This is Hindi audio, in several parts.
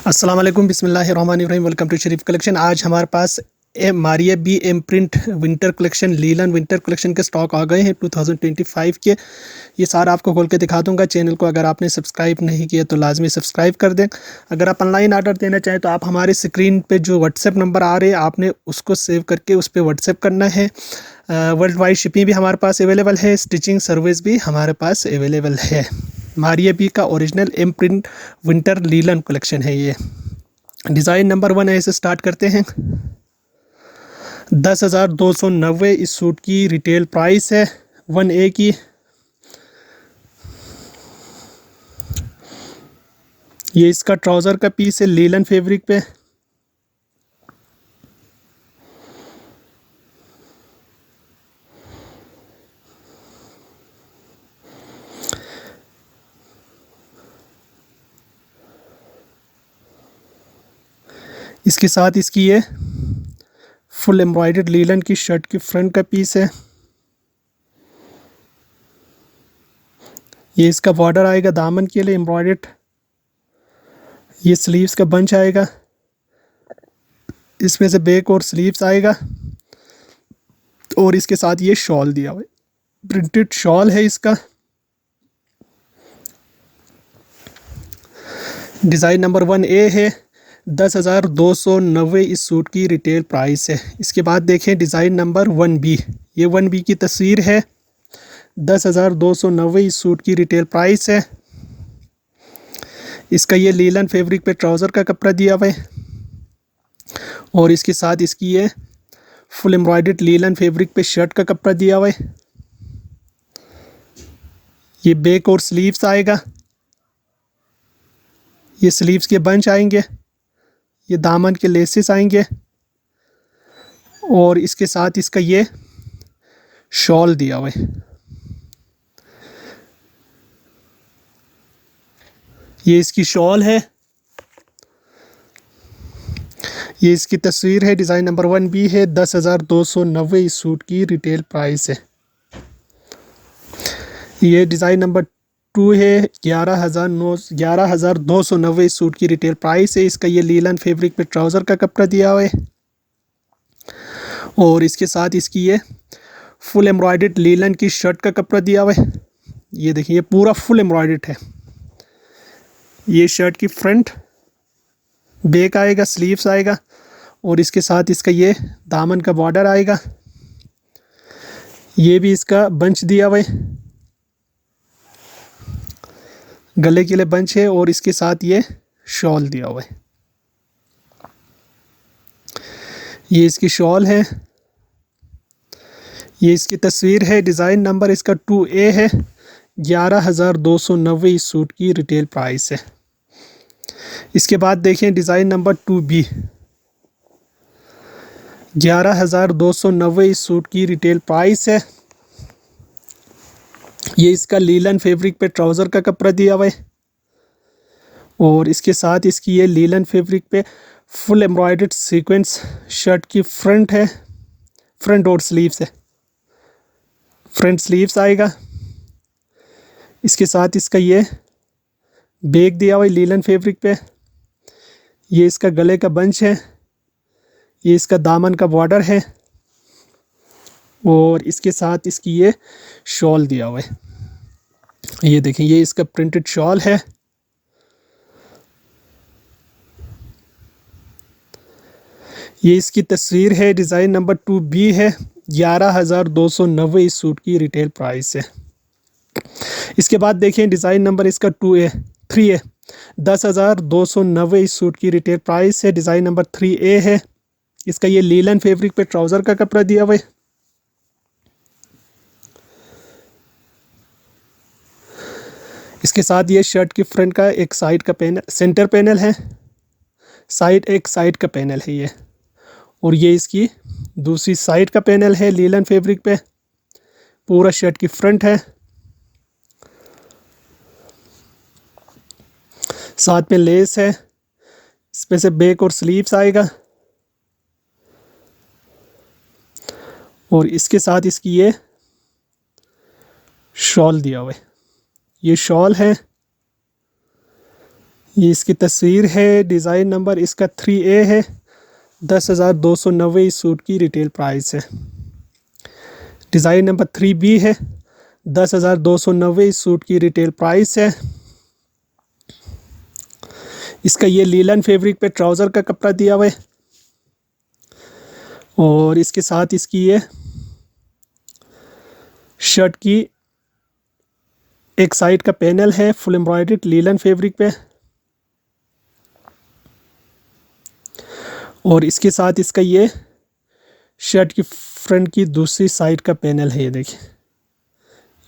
अस्सलाम वालेकुम बिस्मिल्लाहिर्रहमानिर्रहीम। Welcome to Sharif collection. आज हमारे पास Maria B M print winter collection, linen winter collection के स्टॉक आ गए हैं 2025 के। ये सारा आपको खोल के दिखा दूंगा। चैनल को अगर आपने सब्सक्राइब नहीं किया तो लाजमी सब्सक्राइब कर दें। अगर आप ऑनलाइन ऑर्डर देना चाहें तो आप हमारे स्क्रीन पे जो व्हाट्सएप नंबर आ रहे हैं आपने उसको सेव करके उस पर व्हाट्सएप करना है। वर्ल्ड वाइड शिपिंग भी हमारे पास अवेलेबल है, स्टिचिंग सर्विस भी हमारे पास अवेलेबल है। मारिया बी का original M print winter linen collection है। ये डिज़ाइन नंबर 1 ऐसे स्टार्ट करते हैं। 10,290 इस सूट की रिटेल प्राइस है 1A की। ये इसका ट्राउज़र का पीस है लीलन फैब्रिक पे। इसके साथ इसकी ये फुल एम्ब्रॉयडर्ड लीलन की शर्ट की फ्रंट का पीस है। ये इसका बॉर्डर आएगा दामन के लिए एम्ब्रॉयडर्ड। ये स्लीव्स का बंच आएगा, इसमें से बैक और स्लीव्स आएगा और इसके साथ ये शॉल दिया हुआ है, प्रिंटेड शॉल है इसका। डिज़ाइन नंबर 1A है। 10,290 इस सूट की रिटेल प्राइस है। इसके बाद देखें डिज़ाइन नंबर 1B। ये 1B की तस्वीर है। 10,290 इस सूट की रिटेल प्राइस है। इसका ये लीलन फैब्रिक पे ट्राउज़र का कपड़ा दिया हुआ है और इसके साथ इसकी ये फुल एम्ब्रॉयडर्ड लीलन फैब्रिक पे शर्ट का कपड़ा दिया हुआ है। ये बैक और स्लीव्स आएगा, ये स्लीव्स के बंच आएंगे, ये दामन के लेसेस आएंगे और इसके साथ इसका ये शॉल दिया हुआ है। ये इसकी शॉल है, ये इसकी तस्वीर है। डिज़ाइन नंबर 1B है। 10,290 इस सूट की रिटेल प्राइस है। ये डिज़ाइन नंबर 2 है। 11,290 इस सूट की रिटेल प्राइस है। इसका ये लीलन फैब्रिक पे ट्राउज़र का कपड़ा दिया हुआ है और इसके साथ इसकी ये फुल एम्ब्रॉयडर्ड लीलन की शर्ट का कपड़ा दिया हुआ है। ये देखिए ये पूरा फुल एम्ब्रॉयडर्ड है। ये शर्ट की फ्रंट, बैक आएगा, स्लीव्स आएगा और इसके साथ इसका ये दामन का बॉर्डर आएगा। ये भी इसका बंच दिया हुआ है, गले के लिए बंच है और इसके साथ ये शॉल दिया हुआ है। ये इसकी शॉल है, ये इसकी तस्वीर है। डिज़ाइन नंबर इसका 2A है। 11,290 इस सूट की रिटेल प्राइस है। इसके बाद देखें डिज़ाइन नंबर 2B। 11,290 इस सूट की रिटेल प्राइस है। ये इसका लीलन फैब्रिक पे ट्राउज़र का कपड़ा दिया हुआ है और इसके साथ इसकी ये लीलन फैब्रिक पे फुल एम्ब्रॉयडर्ड सीक्वेंस शर्ट की फ्रंट है, फ्रंट और स्लीव्स है, फ्रंट स्लीव्स आएगा। इसके साथ इसका ये बैक दिया हुआ है लीलन फैब्रिक पे। ये इसका गले का बंच है, ये इसका दामन का बॉर्डर है और इसके साथ इसकी ये शॉल दिया हुआ है। ये देखें ये इसका प्रिंटेड शॉल है। ये इसकी तस्वीर है। डिज़ाइन नंबर 2B है। 11,290 इस सूट की रिटेल प्राइस है। इसके बाद देखें डिज़ाइन नंबर इसका 3A। 10,290 इस सूट की रिटेल प्राइस है। डिज़ाइन नंबर 3A है। इसका ये लीलन फैब्रिक पे ट्राउज़र का कपड़ा दिया हुआ है। इसके साथ ये शर्ट की फ्रंट का एक साइड का पैनल, सेंटर पैनल है, एक साइड का पैनल है ये, और ये इसकी दूसरी साइड का पैनल है लीलन फैब्रिक पे। पूरा शर्ट की फ्रंट है, साथ में लेस है, इसमें से बैक और स्लीव्स आएगा और इसके साथ इसकी ये शॉल दिया हुआ है। ये शॉल है, ये इसकी तस्वीर है। डिज़ाइन नंबर इसका 3A है। 10,290 इस सूट की रिटेल प्राइस है। डिज़ाइन नंबर 3B है। 10,290 इस सूट की रिटेल प्राइस है। इसका ये लीलन फैब्रिक पे ट्राउज़र का कपड़ा दिया हुआ है और इसके साथ इसकी ये शर्ट की एक साइड का पैनल है फुल एम्ब्रॉयडर्ड लीलन फैब्रिक पे और इसके साथ इसका ये शर्ट की फ्रंट की दूसरी साइड का पैनल है। ये देखिए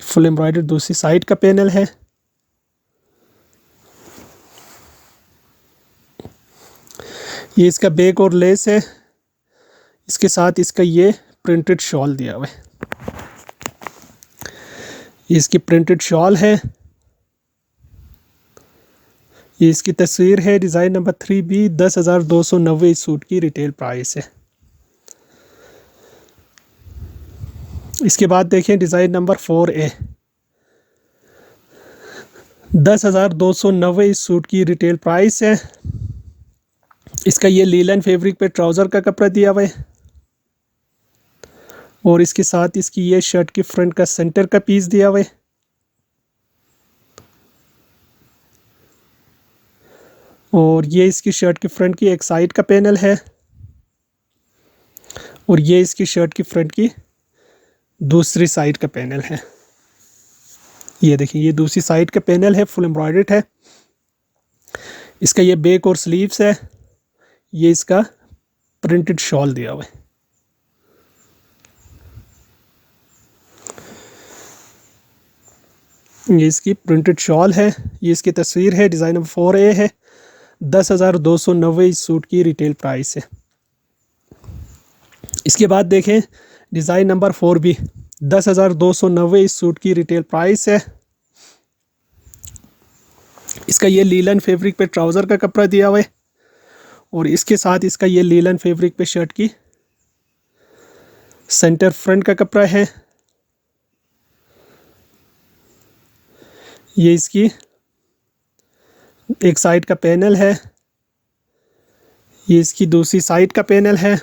फुल एम्ब्रॉयडर्ड दूसरी साइड का पैनल है। ये इसका बैक और लेस है। इसके साथ इसका ये प्रिंटेड शॉल दिया हुआ है। ये इसकी प्रिंटेड शॉल है। ये इसकी तस्वीर है। Design number 3B। 10,290 इस सूट की रिटेल प्राइस है। इसके बाद देखें डिज़ाइन नंबर 4A। 10,290 इस सूट की रिटेल प्राइस है। इसका ये लीलन फैब्रिक पे ट्राउज़र का कपड़ा दिया हुआ है और इसके साथ इसकी ये शर्ट की फ्रंट का सेंटर का पीस दिया हुआ है और ये इसकी शर्ट की फ्रंट की एक साइड का पैनल है और ये इसकी शर्ट की फ्रंट की दूसरी साइड का पैनल है। ये देखिए ये दूसरी साइड का पैनल है, फुल एम्ब्रॉयडर्ड है। इसका ये बैक और स्लीव्स है। ये इसका प्रिंटेड शॉल दिया हुआ है। ये इसकी प्रिंटेड शॉल है। ये इसकी तस्वीर है। डिज़ाइन नंबर 4A है। 10,290 इस सूट की रिटेल प्राइस है। इसके बाद देखें डिज़ाइन नंबर 4B। 10,290 इस सूट की रिटेल प्राइस है। इसका ये लीलन फैब्रिक पे ट्राउज़र का कपड़ा दिया हुआ है और इसके साथ इसका ये लीलन फैब्रिक पे शर्ट की सेंटर फ्रंट का कपड़ा है। ये इसकी एक साइड का पैनल है। ये इसकी दूसरी साइड का पैनल है।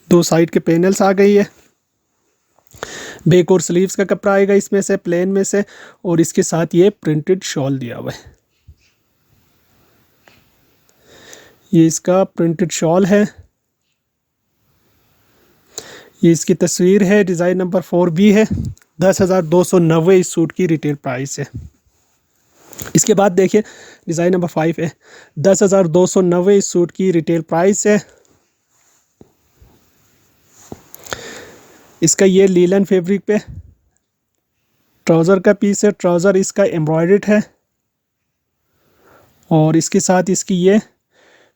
दो साइड के पैनल्स आ गई है। बैक और स्लीव्स का कपड़ा आएगा इसमें से प्लेन में से और इसके साथ ये प्रिंटेड शॉल दिया हुआ है। ये इसका प्रिंटेड शॉल है। ये इसकी तस्वीर है। डिज़ाइन नंबर 4B है। 10,290 इस सूट की रिटेल प्राइस है। इसके बाद देखिए डिज़ाइन नंबर 5 है। 10,290 इस सूट की रिटेल प्राइस है। इसका ये लीलन फैब्रिक पे ट्राउज़र का पीस है। ट्राउज़र इसका एम्ब्रॉयडर्ड है और इसके साथ इसकी ये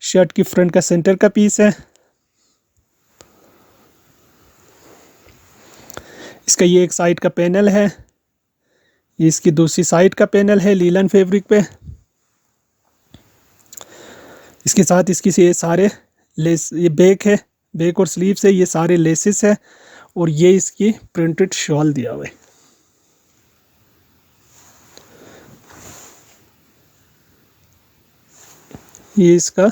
शर्ट की फ्रंट का सेंटर का पीस है। इसका ये एक साइड का पैनल है। ये इसकी दूसरी साइड का पैनल है लीलन फैब्रिक पे। इसके साथ इसकी ये सारे लेस, ये बैक है, बैक और स्लीव्स है, ये सारे लेसेस है और ये इसकी प्रिंटेड शॉल दिया हुआ है। ये इसका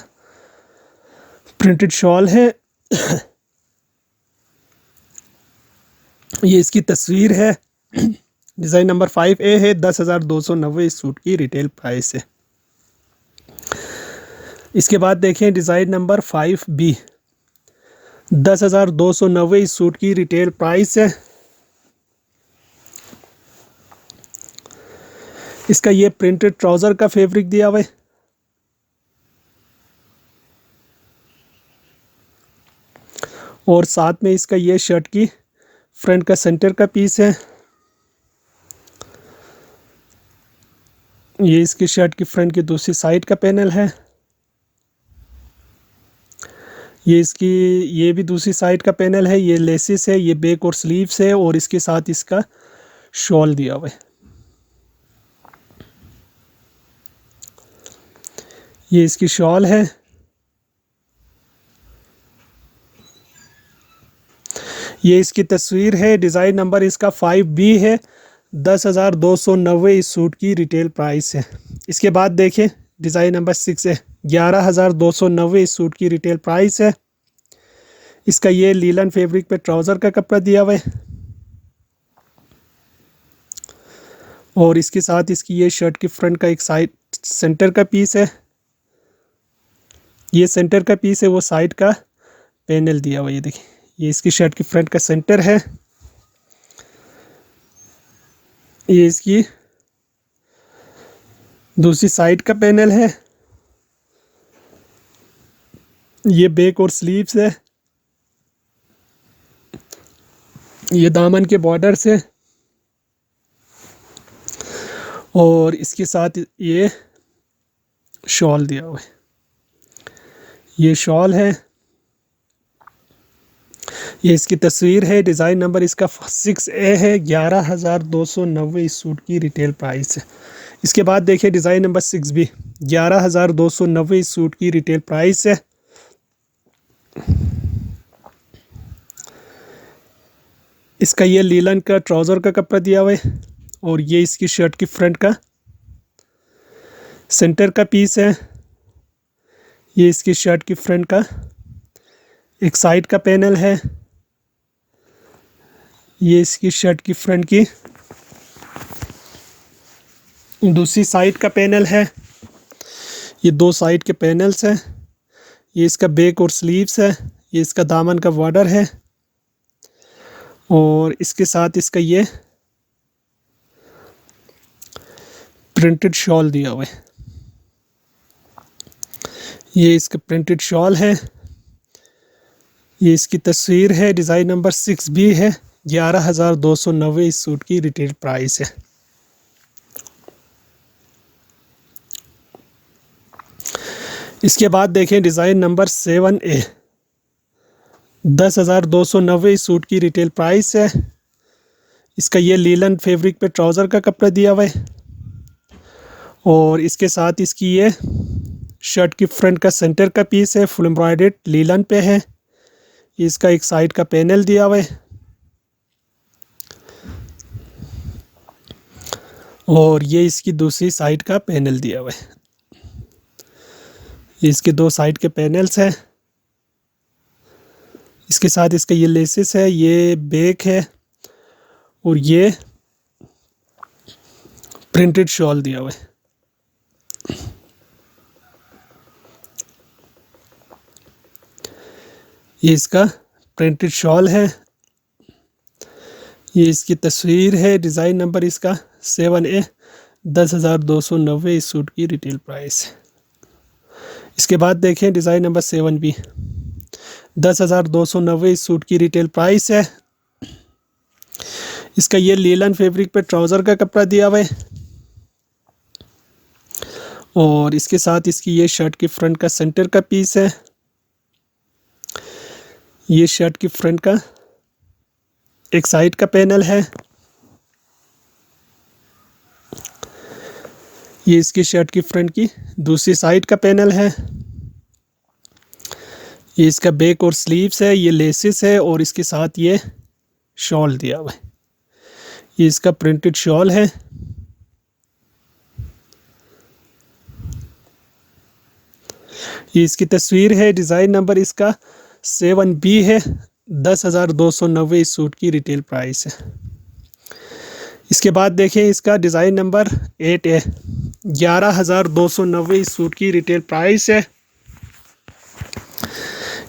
प्रिंटेड शॉल है। ये इसकी तस्वीर है। डिज़ाइन नंबर 5A है। 10,290 इस सूट की रिटेल प्राइस है। इसके बाद देखें डिज़ाइन नंबर 5B। 10,290 इस सूट की रिटेल प्राइस है। इसका ये प्रिंटेड ट्राउज़र का फैब्रिक दिया हुआ है और साथ में इसका ये शर्ट की फ्रंट का सेंटर का पीस है। ये इसकी शर्ट की फ्रंट की दूसरी साइड का पैनल है। ये इसकी ये भी दूसरी साइड का पैनल है। ये लेसिस है, ये बैक और स्लीव्स है और इसके साथ इसका शॉल दिया हुआ है। ये इसकी शॉल है। ये इसकी तस्वीर है। डिज़ाइन नंबर इसका 5B है। 10,290 इस सूट की रिटेल प्राइस है। इसके बाद देखें डिज़ाइन नंबर 6 है, 11,290 इस सूट की रिटेल प्राइस है। इसका ये लीलन फैब्रिक पे ट्राउज़र का कपड़ा दिया हुआ है और इसके साथ इसकी ये शर्ट की फ्रंट का एक साइड सेंटर का पीस है। ये सेंटर का पीस है, वो साइड का पैनल दिया हुआ है। ये देखिए, ये इसकी शर्ट की फ्रंट का सेंटर है। ये इसकी दूसरी साइड का पैनल है। ये बैक और स्लीव्स है। ये दामन के बॉर्डर से और इसके साथ ये शॉल दिया हुआ है। ये शॉल है, ये इसकी तस्वीर है। डिज़ाइन नंबर इसका 6A है। 11,290 इस सूट की रिटेल प्राइस है। इसके बाद देखिए डिज़ाइन नंबर 6B, 11,290 इस सूट की रिटेल प्राइस है। इसका ये लीलन का ट्राउज़र का कपड़ा दिया हुआ है और ये इसकी शर्ट की फ्रंट का सेंटर का पीस है। ये इसकी शर्ट की फ्रंट का एक साइड का पैनल है। ये इसकी शर्ट की फ्रंट की दूसरी साइड का पैनल है। ये दो साइड के पैनल्स हैं। ये इसका बैक और स्लीव्स है। ये इसका दामन का बॉर्डर है और इसके साथ इसका ये प्रिंटेड शॉल दिया हुआ है। ये इसका प्रिंटेड शॉल है। ये इसकी तस्वीर है। डिज़ाइन नंबर 6B है। 11,290 इस सूट की रिटेल प्राइस है। इसके बाद देखें डिज़ाइन नंबर 7A, 10,290 इस सूट की रिटेल प्राइस है। इसका ये लीलन फैब्रिक पे ट्राउज़र का कपड़ा दिया हुआ है और इसके साथ इसकी ये शर्ट की फ्रंट का सेंटर का पीस है, फुल एम्ब्रॉयडर्ड लीलन पे है। इसका एक साइड का पैनल दिया हुआ है और ये इसकी दूसरी साइड का पैनल दिया हुआ है। इसके दो साइड के पैनल्स हैं। इसके साथ इसका ये लेसेस है, ये बैक है और ये प्रिंटेड शॉल दिया हुआ है। ये इसका प्रिंटेड शॉल है। ये इसकी तस्वीर है। डिज़ाइन नंबर इसका 7A, 10,290 इस सूट की रिटेल प्राइस है। इसके बाद देखें डिज़ाइन नंबर 7B, 10,290 इस सूट की रिटेल प्राइस है। इसका ये लीलन फैब्रिक पे ट्राउज़र का कपड़ा दिया हुआ है और इसके साथ इसकी ये शर्ट की फ्रंट का सेंटर का पीस है। ये शर्ट की फ्रंट का एक साइड का पैनल है। ये इसकी शर्ट की फ्रंट की दूसरी साइड का पैनल है। ये इसका बैक और स्लीव्स है। ये लेसेस है और इसके साथ ये शॉल दिया हुआ है। ये इसका प्रिंटेड शॉल है। ये इसकी तस्वीर है। डिज़ाइन नंबर इसका 7B है। 10,290 इस सूट की रिटेल प्राइस है। इसके बाद देखें इसका डिज़ाइन नंबर 8 है। 11,290 इस सूट की रिटेल प्राइस है।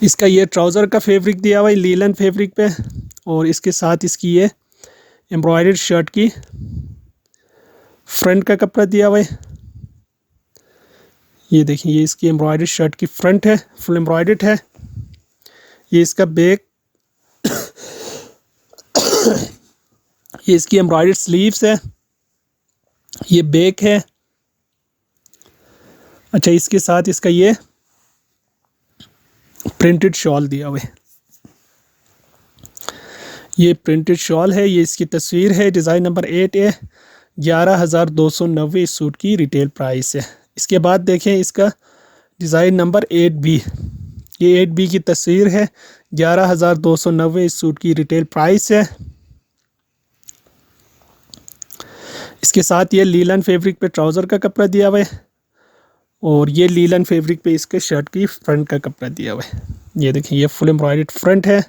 इसका ये ट्राउज़र का फैब्रिक दिया हुआ है लीलन फैब्रिक पे और इसके साथ इसकी ये एम्ब्रॉयडर्ड शर्ट की फ्रंट का कपड़ा दिया हुआ है। ये देखिए, ये इसकी एम्ब्रॉयडर्ड शर्ट की फ्रंट है, फुल एम्ब्रॉयडर्ड है। ये इसका बैक ये इसकी एम्ब्रॉयडर्ड स्लीव्स है। ये बैक है। अच्छा, इसके साथ इसका ये प्रिंटेड शॉल दिया हुआ है। ये प्रिंटेड शॉल है। ये इसकी तस्वीर है। डिज़ाइन नंबर 8A, 11,290 इस सूट की रिटेल प्राइस है। इसके बाद देखें इसका डिज़ाइन नंबर 8B। ये 8B की तस्वीर है। 11,290 इस सूट की रिटेल प्राइस है। इसके साथ ये लीलन फैब्रिक पे ट्राउज़र का कपड़ा दिया हुआ है और ये लीलन फैब्रिक पे इसके शर्ट की फ्रंट का कपड़ा दिया हुआ है। ये देखिए ये फुल एम्ब्रॉयडर्ड फ्रंट है।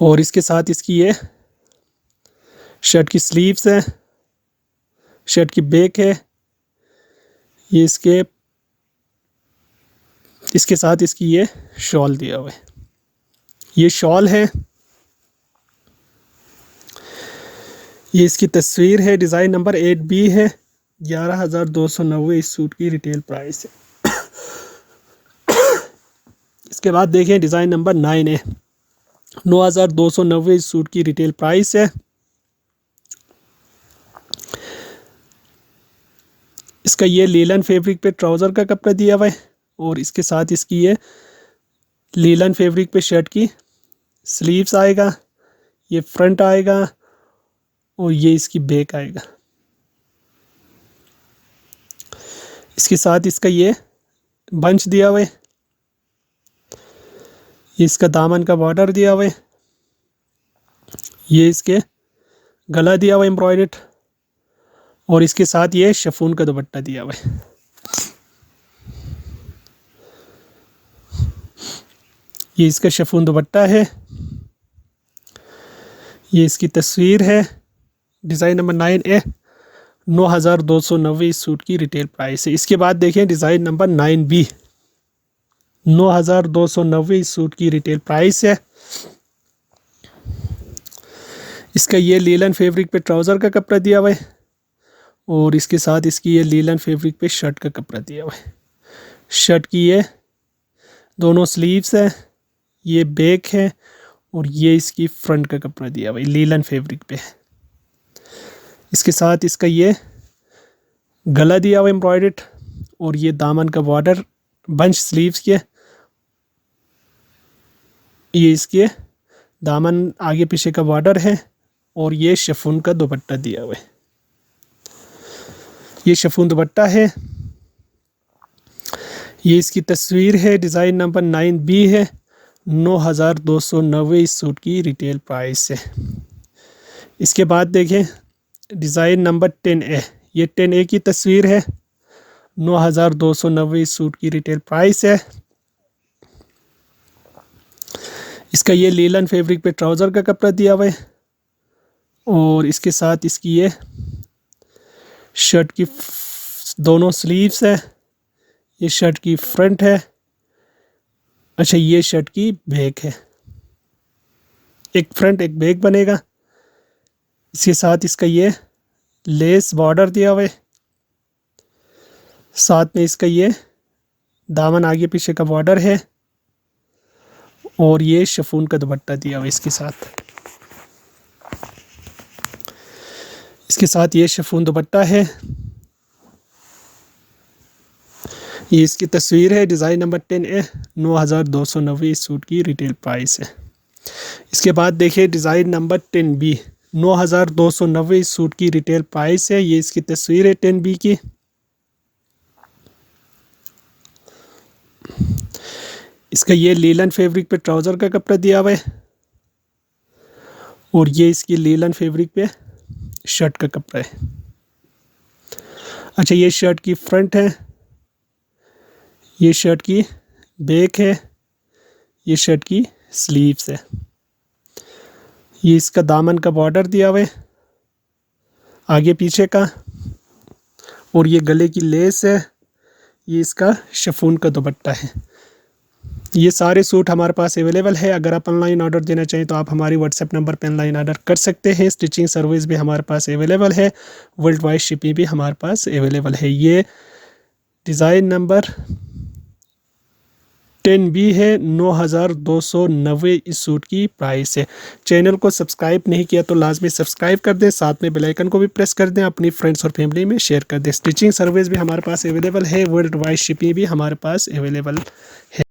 और इसके साथ इसकी ये शर्ट की स्लीव्स है, शर्ट की बैक है। ये इसके साथ इसकी ये शॉल दिया हुआ है। ये शॉल है, ये इसकी तस्वीर है। डिज़ाइन नंबर 8B है। 11,290 इस सूट की रिटेल प्राइस है। इसके बाद देखें डिज़ाइन नंबर 9 है। 9,290 इस सूट की रिटेल प्राइस है। इसका ये लीलन फैब्रिक पे ट्राउज़र का कपड़ा दिया हुआ है और इसके साथ इसकी ये लीलन फैब्रिक पे शर्ट की स्लीव्स आएगा, ये फ्रंट आएगा और ये इसकी बैक आएगा। इसके साथ इसका ये बंच दिया हुआ है, ये इसका दामन का बॉर्डर दिया हुआ है, ये इसके गला दिया हुआ है एम्ब्रॉयडर्ड और इसके साथ ये शिफॉन का दुपट्टा दिया हुआ है। ये इसका शिफॉन दुपट्टा है। ये इसकी तस्वीर है। Design number 9A। 9,290 इस सूट की रिटेल प्राइस है। इसके बाद देखें डिज़ाइन नंबर 9B। 9,290 इस सूट की रिटेल प्राइस है। इसका ये लीलन फैब्रिक पे ट्राउज़र का कपड़ा दिया हुआ है और इसके साथ इसकी ये लीलन फैब्रिक पे शर्ट का कपड़ा दिया हुआ है। शर्ट की ये दोनों स्लीव्स है, ये बैक है और ये इसकी फ्रंट का कपड़ा दिया हुआ है लीलन फैब्रिक पे। इसके साथ इसका ये गला दिया हुआ एम्ब्रॉयडर्ड और ये दामन का बॉर्डर बंच स्लीव्स के, ये इसके दामन आगे पीछे का बॉर्डर है और ये शिफॉन का दुपट्टा दिया हुआ है। ये शिफॉन दुपट्टा है। ये इसकी तस्वीर है। डिज़ाइन नंबर 9B है। 9,290 इस सूट की रिटेल प्राइस है। इसके बाद देखें डिज़ाइन नंबर 10A। ये 10A की तस्वीर है। 9,290 इस सूट की रिटेल प्राइस है। इसका ये लीलन फैब्रिक पे ट्राउज़र का कपड़ा दिया हुआ है और इसके साथ इसकी ये शर्ट की दोनों स्लीव्स है, ये शर्ट की फ्रंट है। अच्छा, ये शर्ट की बैक है, एक फ्रंट एक बैक बनेगा। इसके साथ इसका ये लेस बॉर्डर दिया हुआ है, साथ में इसका ये दामन आगे पीछे का बॉर्डर है और ये शिफॉन का दुपट्टा दिया हुआ है इसके साथ। इसके साथ ये शिफॉन दुपट्टा है। ये इसकी तस्वीर है। Design number 10A। 9,290 इस सूट की रिटेल प्राइस है। इसके बाद देखिए डिज़ाइन नंबर 10B। 9,290 इस सूट की रिटेल प्राइस है। ये इसकी तस्वीर है 10B की। इसका ये लीलन फैब्रिक पे ट्राउज़र का कपड़ा दिया हुआ है और ये इसकी लीलन फैब्रिक पे शर्ट का कपड़ा है। अच्छा, ये शर्ट की फ्रंट है, ये शर्ट की बैक है, ये शर्ट की स्लीव्स है। ये इसका दामन का बॉर्डर दिया हुआ है आगे पीछे का और ये गले की लेस है। ये इसका शिफॉन का दुपट्टा है। ये सारे सूट हमारे पास अवेलेबल है। अगर आप ऑनलाइन ऑर्डर देना चाहें तो आप हमारी व्हाट्सएप नंबर पर ऑनलाइन ऑर्डर कर सकते हैं। स्टिचिंग सर्विस भी हमारे पास अवेलेबल है। वर्ल्ड वाइड शिपिंग भी हमारे पास अवेलेबल है। ये डिज़ाइन नंबर 10B है। 9,290 इस सूट की प्राइस है। चैनल को सब्सक्राइब नहीं किया तो लाजमी सब्सक्राइब कर दें, साथ में बेल आइकन को भी प्रेस कर दें, अपनी फ्रेंड्स और फैमिली में शेयर कर दें। स्टिचिंग सर्विस भी हमारे पास अवेलेबल है। वर्ल्ड वाइड शिपिंग भी हमारे पास अवेलेबल है।